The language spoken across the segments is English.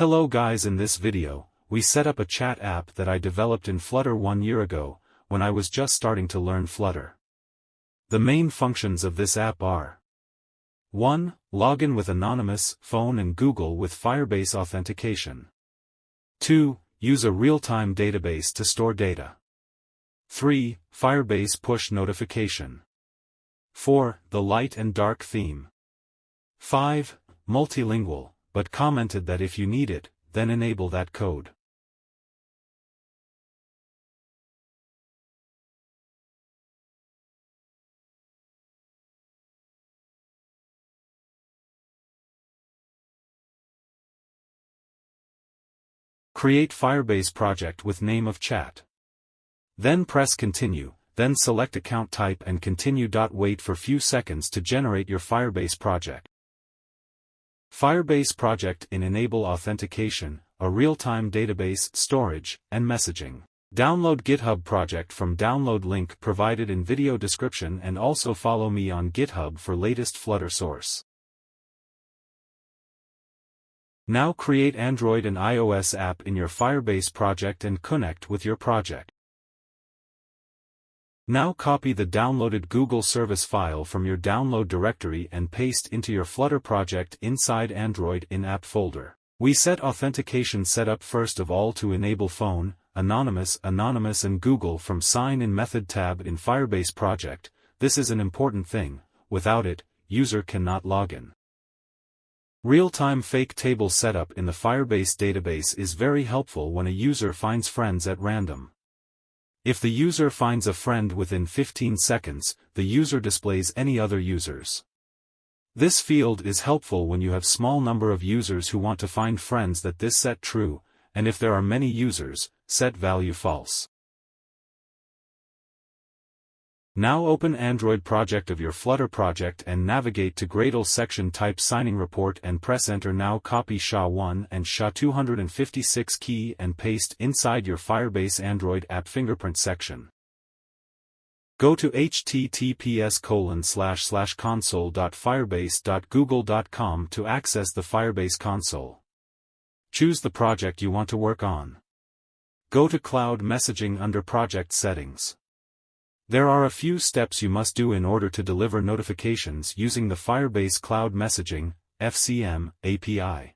Hello guys, in this video, we set up a chat app that I developed in Flutter 1 year ago, when I was just starting to learn Flutter. The main functions of this app are 1. Login with anonymous phone and Google with Firebase authentication. 2. Use a real-time database to store data. 3. Firebase push notification. 4. The light and dark theme. 5. Multilingual, but commented that if you need it, then enable that code. Create Firebase project with name of chat. Then press continue, then select account type and continue. Wait for few seconds to generate your Firebase project. Firebase project in enable authentication, a real-time database, storage, and messaging. Download GitHub project from download link provided in video description and also follow me on GitHub for latest Flutter source. Now create Android and iOS app in your Firebase project and connect with your project. Now copy the downloaded Google service file from your download directory and paste into your Flutter project inside Android in-app folder. We set authentication setup first of all to enable phone, anonymous and Google from sign-in method tab in Firebase project. This is an important thing, without it, user cannot log in. Real-time fake table setup in the Firebase database is very helpful when a user finds friends at random. If the user finds a friend within 15 seconds, the user displays any other users. This field is helpful when you have small number of users who want to find friends. That this set true, and if there are many users, set value false. Now open Android project of your Flutter project and navigate to Gradle section, type signing report and press enter. Now copy SHA-1 and SHA-256 key and paste inside your Firebase Android app fingerprint section. Go to https://console.firebase.google.com to access the Firebase console. Choose the project you want to work on. Go to Cloud Messaging under Project Settings. There are a few steps you must do in order to deliver notifications using the Firebase Cloud Messaging (FCM) API.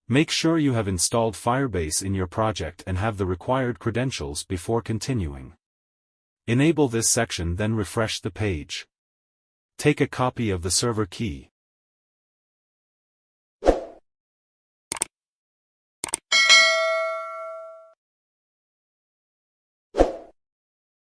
Make sure you have installed Firebase in your project and have the required credentials before continuing. Enable this section, then refresh the page. Take a copy of the server key.